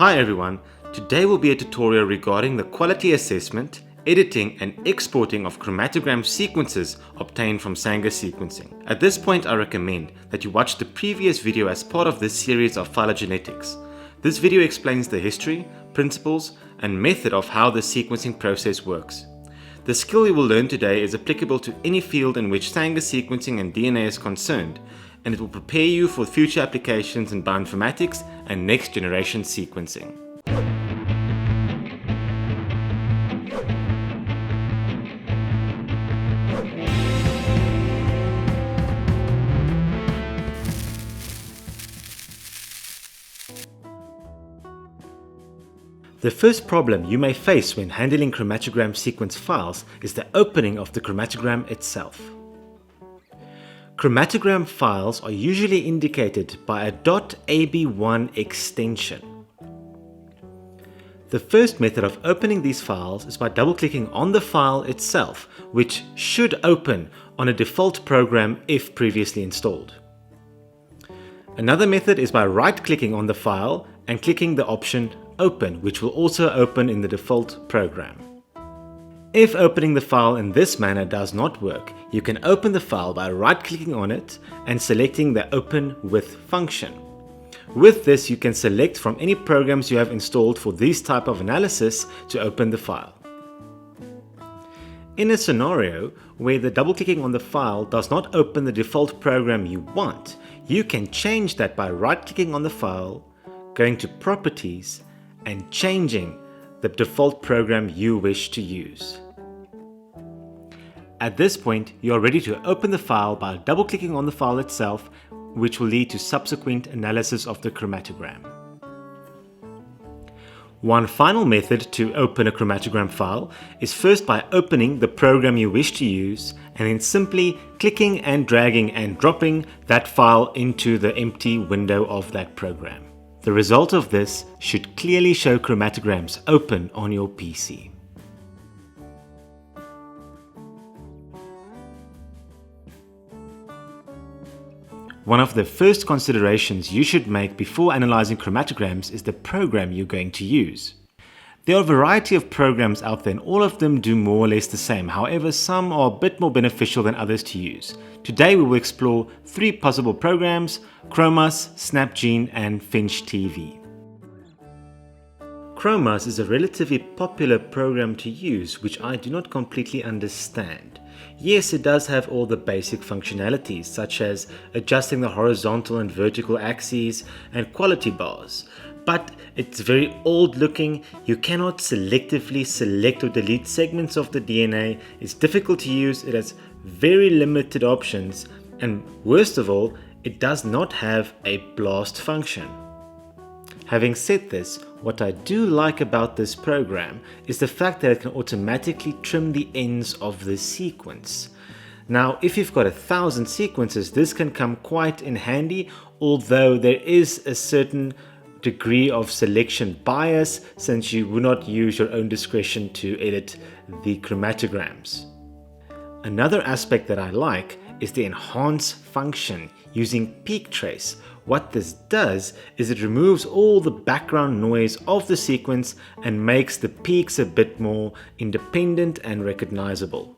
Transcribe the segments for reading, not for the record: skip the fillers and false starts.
Hi everyone, today will be a tutorial regarding the quality assessment, editing and exporting of chromatogram sequences obtained from Sanger sequencing. At this point I recommend that you watch the previous video as part of this series of phylogenetics. This video explains the history, principles and method of how the sequencing process works. The skill you will learn today is applicable to any field in which Sanger sequencing and DNA is concerned, and it will prepare you for future applications in bioinformatics and next generation sequencing. The first problem you may face when handling chromatogram sequence files is the opening of the chromatogram itself. Chromatogram files are usually indicated by a .ab1 extension. The first method of opening these files is by double-clicking on the file itself, which should open on a default program if previously installed. Another method is by right-clicking on the file and clicking the option Open, which will also open in the default program. If opening the file in this manner does not work, you can open the file by right-clicking on it and selecting the Open With function. With this, you can select from any programs you have installed for this type of analysis to open the file. In a scenario where the double-clicking on the file does not open the default program you want, you can change that by right-clicking on the file, going to Properties, and changing the default program you wish to use. At this point, you are ready to open the file by double-clicking on the file itself, which will lead to subsequent analysis of the chromatogram. One final method to open a chromatogram file is first by opening the program you wish to use and then simply clicking and dragging and dropping that file into the empty window of that program. The result of this should clearly show chromatograms open on your PC. One of the first considerations you should make before analyzing chromatograms is the program you're going to use. There are a variety of programs out there and all of them do more or less the same, however some are a bit more beneficial than others to use. Today we will explore 3 possible programs: Chromas, SnapGene and Finch TV. Chromas is a relatively popular program to use which I do not completely understand. Yes, it does have all the basic functionalities such as adjusting the horizontal and vertical axes and quality bars, but it's very old looking. You cannot selectively select or delete segments of the DNA, it's difficult to use, it has very limited options, and worst of all, it does not have a blast function. Having said this, what I do like about this program is the fact that it can automatically trim the ends of the sequence. Now, if you've got 1,000 sequences, this can come quite in handy, although there is a certain degree of selection bias since you will not use your own discretion to edit the chromatograms. Another aspect that I like is the enhance function using peak trace. What this does is it removes all the background noise of the sequence and makes the peaks a bit more independent and recognizable.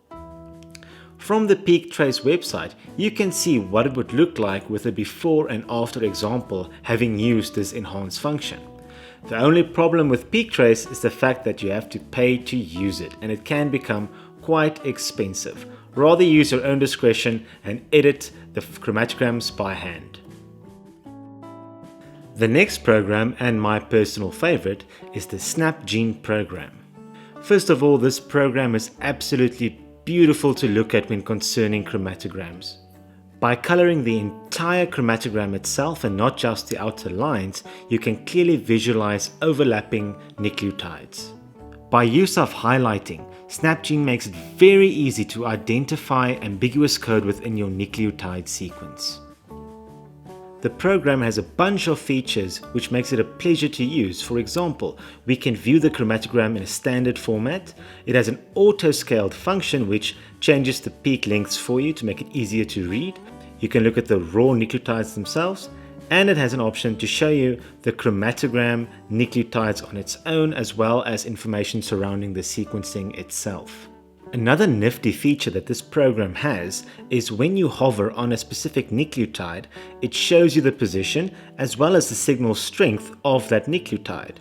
From the Peak Trace website, you can see what it would look like with a before and after example having used this enhance function. The only problem with Peak Trace is the fact that you have to pay to use it and it can become quite expensive. Rather use your own discretion and edit the chromatograms by hand. The next program, and my personal favorite, is the SnapGene program. First of all, this program is absolutely beautiful to look at when concerning chromatograms. By coloring the entire chromatogram itself and not just the outer lines, you can clearly visualize overlapping nucleotides. By use of highlighting, SnapGene makes it very easy to identify ambiguous code within your nucleotide sequence. The program has a bunch of features which makes it a pleasure to use. For example, we can view the chromatogram in a standard format. It has an auto-scaled function which changes the peak lengths for you to make it easier to read. You can look at the raw nucleotides themselves And it has an option to show you the chromatogram nucleotides on its own, as well as information surrounding the sequencing itself. Another nifty feature that this program has is when you hover on a specific nucleotide, it shows you the position as well as the signal strength of that nucleotide.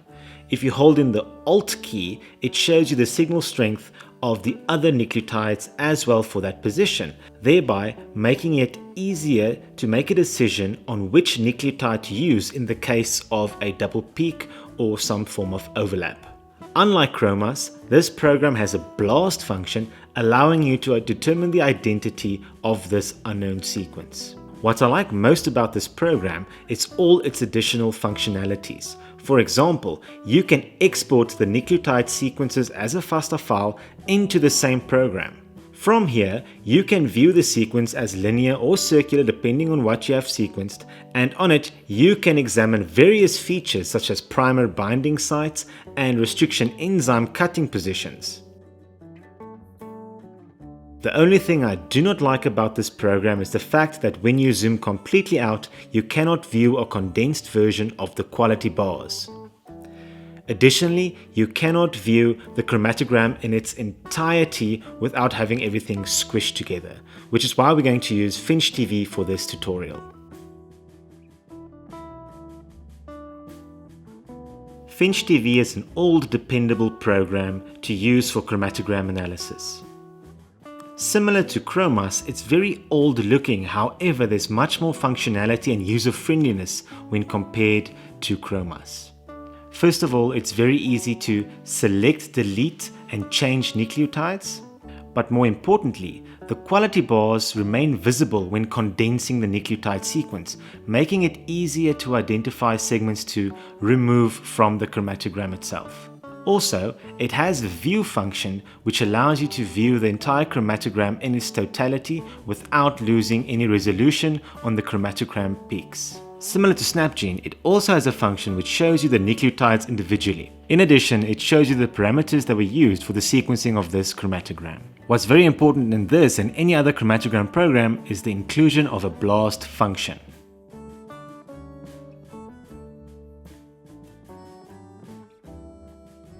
If you hold in the Alt key, it shows you the signal strength of the other nucleotides as well for that position, thereby making it easier to make a decision on which nucleotide to use in the case of a double peak or some form of overlap. Unlike Chromas, this program has a blast function allowing you to determine the identity of this unknown sequence. What I like most about this program is all its additional functionalities. For example, you can export the nucleotide sequences as a FASTA file into the same program. From here, you can view the sequence as linear or circular depending on what you have sequenced, and on it you can examine various features such as primer binding sites and restriction enzyme cutting positions. The only thing I do not like about this program is the fact that when you zoom completely out, you cannot view a condensed version of the quality bars. Additionally, you cannot view the chromatogram in its entirety without having everything squished together, which is why we're going to use Finch TV for this tutorial. Finch TV is an old dependable program to use for chromatogram analysis. Similar to Chromas, it's very old looking, however there's much more functionality and user friendliness when compared to Chromas. First of all, it's very easy to select, delete and change nucleotides, but more importantly, the quality bars remain visible when condensing the nucleotide sequence, making it easier to identify segments to remove from the chromatogram itself. Also, it has a view function which allows you to view the entire chromatogram in its totality without losing any resolution on the chromatogram peaks. Similar to SnapGene, it also has a function which shows you the nucleotides individually. In addition, it shows you the parameters that were used for the sequencing of this chromatogram. What's very important in this and any other chromatogram program is the inclusion of a blast function.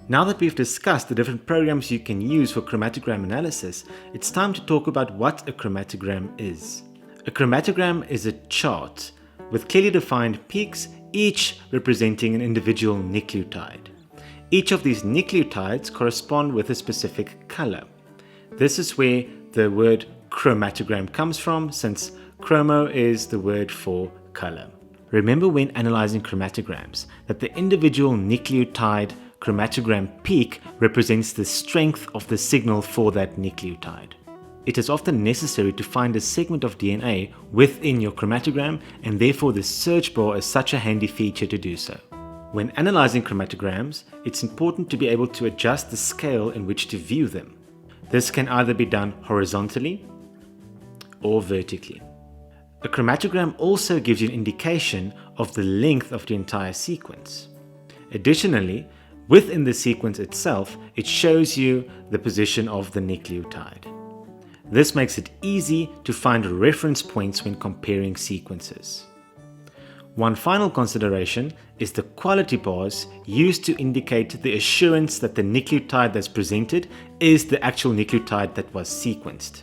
Now that we've discussed the different programs you can use for chromatogram analysis, it's time to talk about what a chromatogram is. A chromatogram is a chart with clearly defined peaks, each representing an individual nucleotide. Each of these nucleotides correspond with a specific color. This is where the word chromatogram comes from, since chromo is the word for color. Remember when analyzing chromatograms that the individual nucleotide chromatogram peak represents the strength of the signal for that nucleotide. It is often necessary to find a segment of DNA within your chromatogram, and therefore the search bar is such a handy feature to do so. When analyzing chromatograms, it's important to be able to adjust the scale in which to view them. This can either be done horizontally or vertically. A chromatogram also gives you an indication of the length of the entire sequence. Additionally, within the sequence itself, it shows you the position of the nucleotide. This makes it easy to find reference points when comparing sequences. One final consideration is the quality bars used to indicate the assurance that the nucleotide that's presented is the actual nucleotide that was sequenced.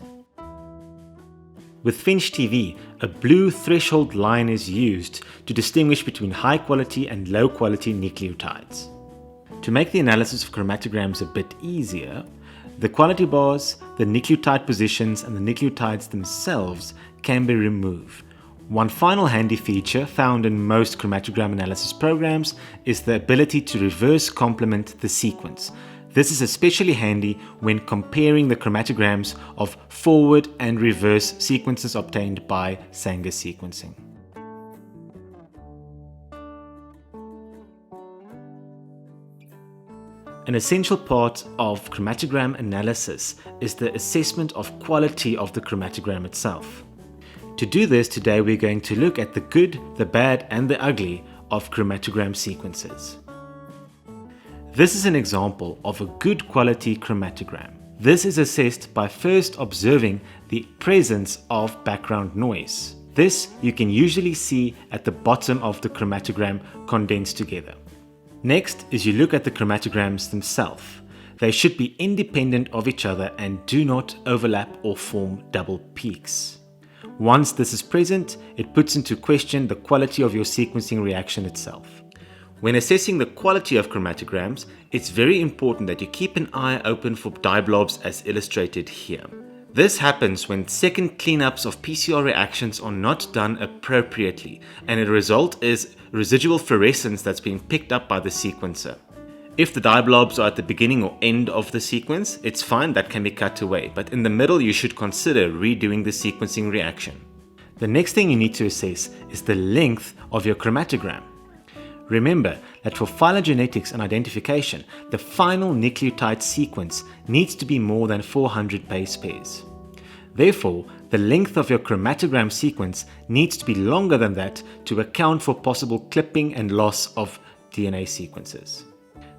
With Finch TV, a blue threshold line is used to distinguish between high quality and low quality nucleotides. To make the analysis of chromatograms a bit easier, the quality bars, the nucleotide positions and the nucleotides themselves can be removed. One final handy feature found in most chromatogram analysis programs is the ability to reverse complement the sequence. This is especially handy when comparing the chromatograms of forward and reverse sequences obtained by Sanger sequencing. An essential part of chromatogram analysis is the assessment of quality of the chromatogram itself. To do this, today we're going to look at the good, the bad and the ugly of chromatogram sequences. This is an example of a good quality chromatogram. This is assessed by first observing the presence of background noise. This you can usually see at the bottom of the chromatogram condensed together. Next is you look at the chromatograms themselves. They should be independent of each other and do not overlap or form double peaks. Once this is present, it puts into question the quality of your sequencing reaction itself. When assessing the quality of chromatograms, it's very important that you keep an eye open for dye blobs as illustrated here. This happens when second cleanups of PCR reactions are not done appropriately, and the result is residual fluorescence that's being picked up by the sequencer. If the dye blobs are at the beginning or end of the sequence, it's fine, that can be cut away, but in the middle you should consider redoing the sequencing reaction. The next thing you need to assess is the length of your chromatogram. Remember that for phylogenetics and identification, the final nucleotide sequence needs to be more than 400 base pairs. Therefore, the length of your chromatogram sequence needs to be longer than that to account for possible clipping and loss of DNA sequences.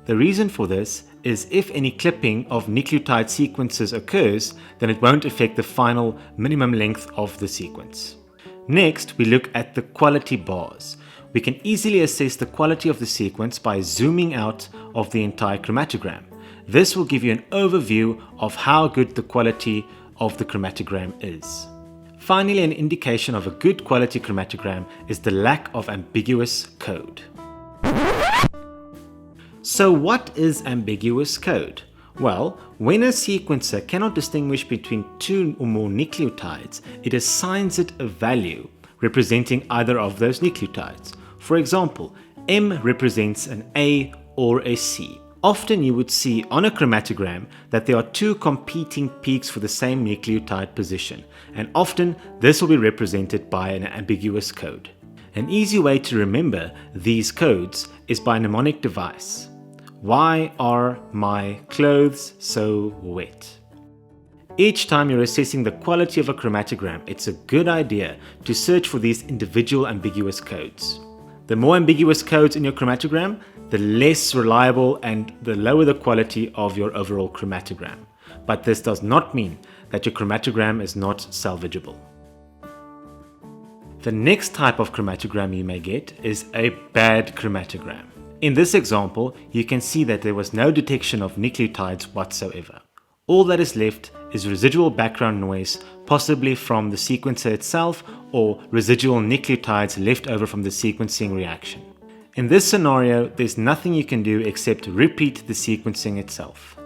The reason for this is if any clipping of nucleotide sequences occurs, then it won't affect the final minimum length of the sequence. Next, we look at the quality bars. We can easily assess the quality of the sequence by zooming out of the entire chromatogram. This will give you an overview of how good the quality of the chromatogram is. Finally, an indication of a good quality chromatogram is the lack of ambiguous code. So what is ambiguous code? Well, when a sequencer cannot distinguish between two or more nucleotides, it assigns it a value representing either of those nucleotides. For example, M represents an A or a C. Often you would see on a chromatogram that there are two competing peaks for the same nucleotide position, and often this will be represented by an ambiguous code. An easy way to remember these codes is by a mnemonic device. Why are my clothes so wet? Each time you're assessing the quality of a chromatogram, it's a good idea to search for these individual ambiguous codes. The more ambiguous codes in your chromatogram, the less reliable and the lower the quality of your overall chromatogram. But this does not mean that your chromatogram is not salvageable. The next type of chromatogram you may get is a bad chromatogram. In this example, you can see that there was no detection of nucleotides whatsoever. All that is left is residual background noise, possibly from the sequencer itself or residual nucleotides left over from the sequencing reaction. In this scenario, there's nothing you can do except repeat the sequencing itself.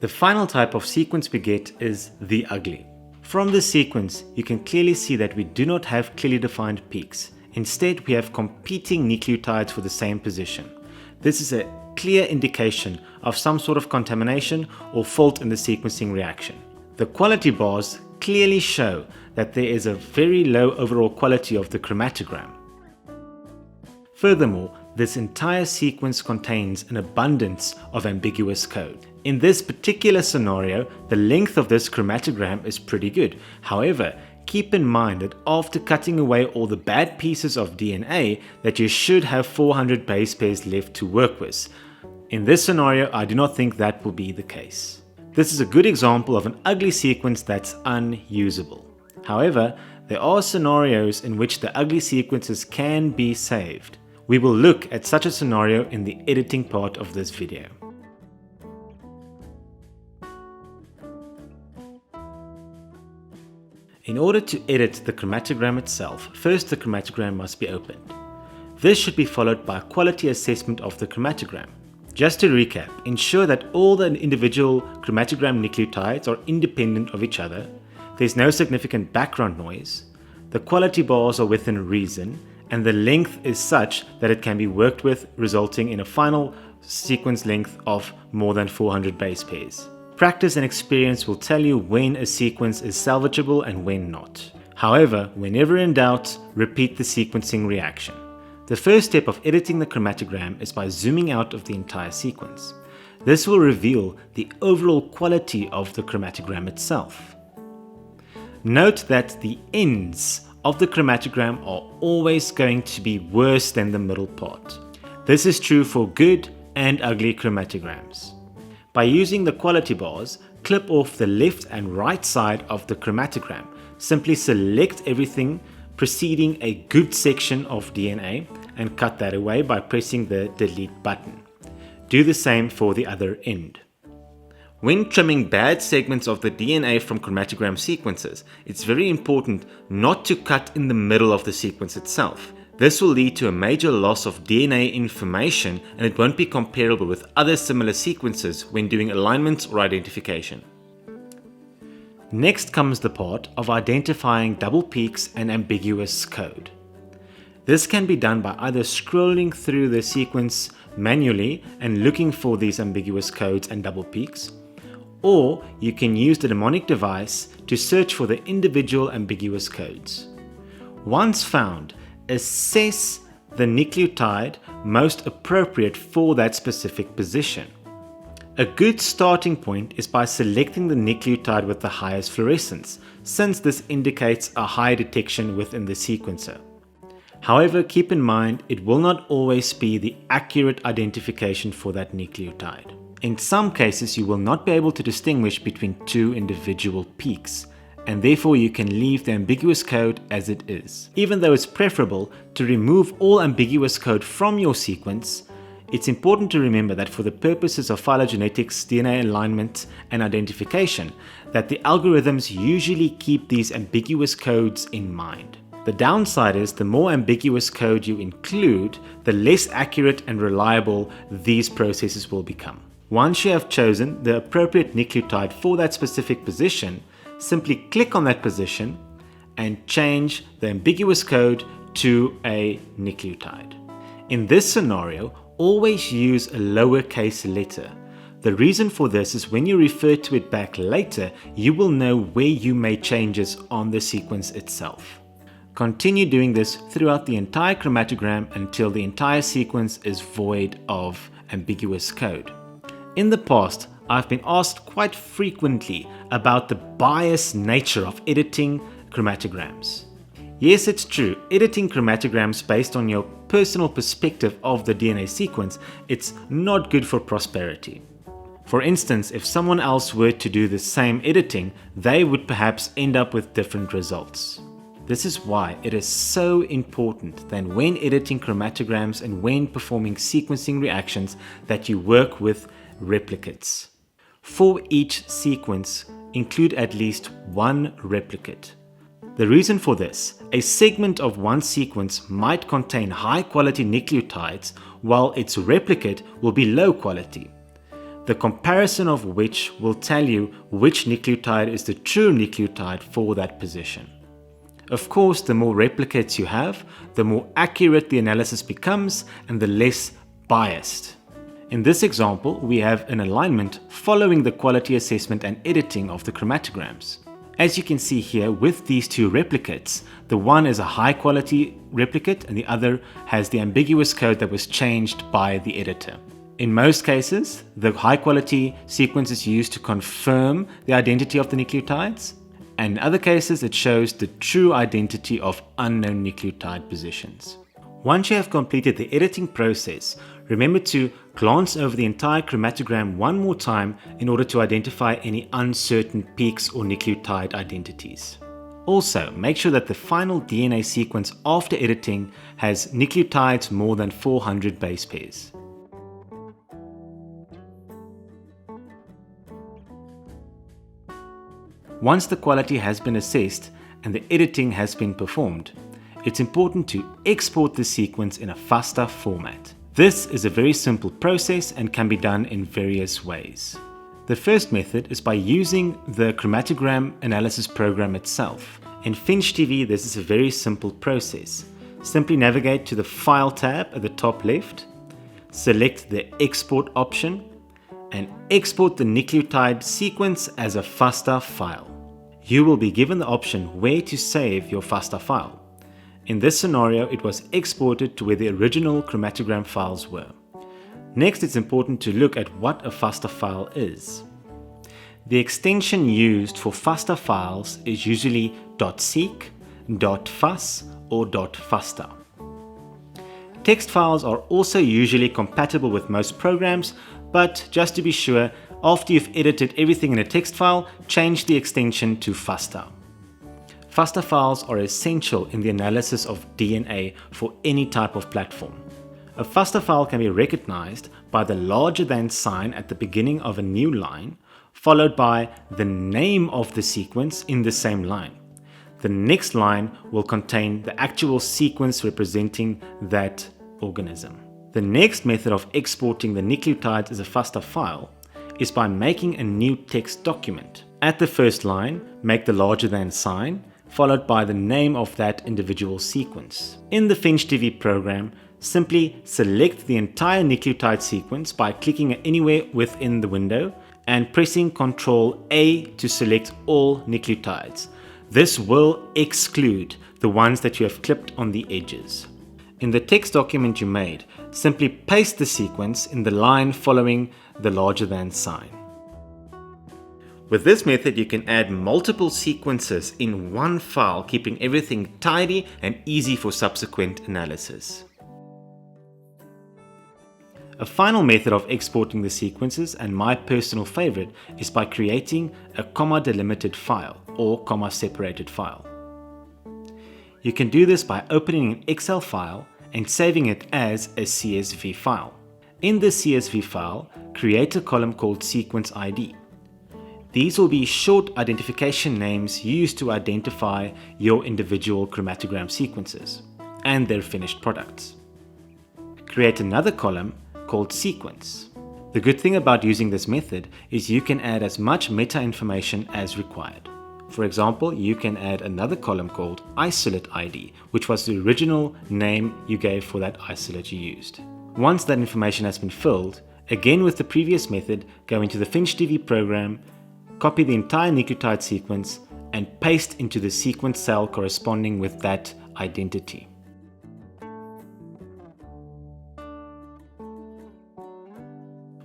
The final type of sequence we get is the ugly. From this sequence, you can clearly see that we do not have clearly defined peaks. Instead, we have competing nucleotides for the same position. This is a clear indication of some sort of contamination or fault in the sequencing reaction. The quality bars clearly show that there is a very low overall quality of the chromatogram. Furthermore, this entire sequence contains an abundance of ambiguous code. In this particular scenario, the length of this chromatogram is pretty good. However, keep in mind that after cutting away all the bad pieces of DNA, that you should have 400 base pairs left to work with. In this scenario, I do not think that will be the case. This is a good example of an ugly sequence that's unusable. However, there are scenarios in which the ugly sequences can be saved. We will look at such a scenario in the editing part of this video. In order to edit the chromatogram itself, first the chromatogram must be opened. This should be followed by a quality assessment of the chromatogram. Just to recap, ensure that all the individual chromatogram nucleotides are independent of each other, there's no significant background noise, the quality bars are within reason, and the length is such that it can be worked with, resulting in a final sequence length of more than 400 base pairs. Practice and experience will tell you when a sequence is salvageable and when not. However, whenever in doubt, repeat the sequencing reaction. The first step of editing the chromatogram is by zooming out of the entire sequence. This will reveal the overall quality of the chromatogram itself. Note that the ends of the chromatogram are always going to be worse than the middle part. This is true for good and ugly chromatograms. By using the quality bars, clip off the left and right side of the chromatogram. Simply select everything preceding a good section of DNA and cut that away by pressing the delete button. Do the same for the other end. When trimming bad segments of the DNA from chromatogram sequences, it's very important not to cut in the middle of the sequence itself. This will lead to a major loss of DNA information, and it won't be comparable with other similar sequences when doing alignments or identification. Next comes the part of identifying double peaks and ambiguous code. This can be done by either scrolling through the sequence manually and looking for these ambiguous codes and double peaks, or you can use the mnemonic device to search for the individual ambiguous codes. Once found, assess the nucleotide most appropriate for that specific position. A good starting point is by selecting the nucleotide with the highest fluorescence, since this indicates a high detection within the sequencer. However, keep in mind it will not always be the accurate identification for that nucleotide. In some cases, you will not be able to distinguish between two individual peaks, and therefore you can leave the ambiguous code as it is. Even though it's preferable to remove all ambiguous code from your sequence, it's important to remember that for the purposes of phylogenetics, DNA alignment, and identification, that the algorithms usually keep these ambiguous codes in mind. The downside is the more ambiguous code you include, the less accurate and reliable these processes will become. Once you have chosen the appropriate nucleotide for that specific position, simply click on that position and change the ambiguous code to a nucleotide. In this scenario, always use a lowercase letter. The reason for this is when you refer to it back later, you will know where you made changes on the sequence itself. Continue doing this throughout the entire chromatogram until the entire sequence is void of ambiguous code. In the past, I've been asked quite frequently about the biased nature of editing chromatograms. Yes, it's true, editing chromatograms based on your personal perspective of the DNA sequence, it's not good for prosperity. For instance, if someone else were to do the same editing, they would perhaps end up with different results. This is why it is so important that when editing chromatograms and when performing sequencing reactions that you work with replicates. For each sequence, include at least one replicate. The reason for this, a segment of one sequence might contain high quality nucleotides while its replicate will be low quality. The comparison of which will tell you which nucleotide is the true nucleotide for that position. Of course, the more replicates you have, the more accurate the analysis becomes and the less biased. In this example, we have an alignment following the quality assessment and editing of the chromatograms. As you can see here with these two replicates, the one is a high quality replicate and the other has the ambiguous code that was changed by the editor. In most cases, the high quality sequence is used to confirm the identity of the nucleotides, and in other cases it shows the true identity of unknown nucleotide positions. Once you have completed the editing process, remember to glance over the entire chromatogram one more time in order to identify any uncertain peaks or nucleotide identities. Also, make sure that the final DNA sequence after editing has nucleotides more than 400 base pairs. Once the quality has been assessed and the editing has been performed, it's important to export the sequence in a FASTA format. This is a very simple process and can be done in various ways. The first method is by using the chromatogram analysis program itself. In FinchTV, this is a very simple process. Simply navigate to the File tab at the top left, select the Export option, and export the nucleotide sequence as a FASTA file. You will be given the option where to save your FASTA file. In this scenario, it was exported to where the original chromatogram files were. Next, it's important to look at what a FASTA file is. The extension used for FASTA files is usually .seq, .fas, or .fasta. Text files are also usually compatible with most programs, but just to be sure, after you've edited everything in a text file, change the extension to FASTA. FASTA files are essential in the analysis of DNA for any type of platform. A FASTA file can be recognized by the larger than sign at the beginning of a new line, followed by the name of the sequence in the same line. The next line will contain the actual sequence representing that organism. The next method of exporting the nucleotides as a FASTA file is by making a new text document. At the first line, make the larger than sign, followed by the name of that individual sequence. In the FinchTV program, simply select the entire nucleotide sequence by clicking anywhere within the window and pressing Ctrl A to select all nucleotides. This will exclude the ones that you have clipped on the edges. In the text document you made, simply paste the sequence in the line following the larger than sign. With this method, you can add multiple sequences in one file, keeping everything tidy and easy for subsequent analysis. A final method of exporting the sequences, and my personal favorite, is by creating a comma-delimited file or comma-separated file. You can do this by opening an Excel file and saving it as a CSV file. In the CSV file, create a column called Sequence ID. These will be short identification names used to identify your individual chromatogram sequences and their finished products. Create another column called Sequence. The good thing about using this method is you can add as much meta information as required. For example, you can add another column called Isolate ID, which was the original name you gave for that isolate you used. Once that information has been filled, again with the previous method, go into the FinchTV program, copy the entire nucleotide sequence, and paste into the sequence cell corresponding with that identity.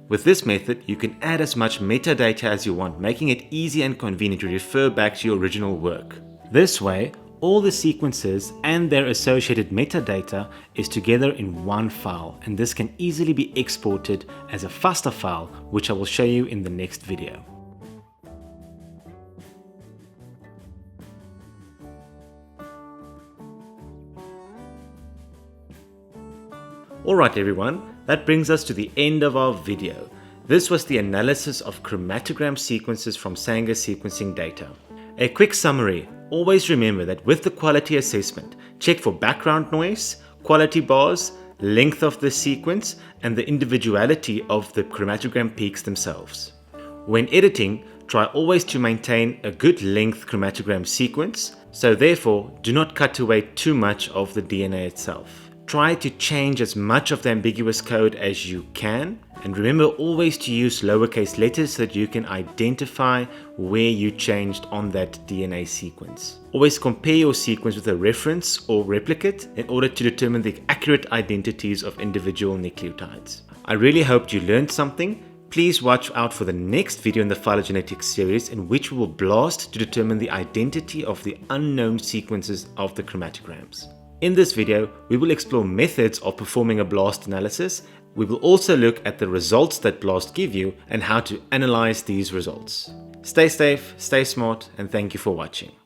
With this method, you can add as much metadata as you want, making it easy and convenient to refer back to your original work. This way, all the sequences and their associated metadata is together in one file, and this can easily be exported as a FASTA file, which I will show you in the next video. Alright everyone, that brings us to the end of our video. This was the analysis of chromatogram sequences from Sanger sequencing data. A quick summary: always remember that with the quality assessment, check for background noise, quality bars, length of the sequence, and the individuality of the chromatogram peaks themselves. When editing, try always to maintain a good length chromatogram sequence, so therefore do not cut away too much of the DNA itself. Try to change as much of the ambiguous code as you can, and remember always to use lowercase letters so that you can identify where you changed on that DNA sequence. Always compare your sequence with a reference or replicate in order to determine the accurate identities of individual nucleotides. I really hope you learned something. Please watch out for the next video in the Phylogenetics series, in which we will blast to determine the identity of the unknown sequences of the chromatograms. In this video, we will explore methods of performing a BLAST analysis. We will also look at the results that BLAST give you and how to analyze these results. Stay safe, stay smart, and thank you for watching.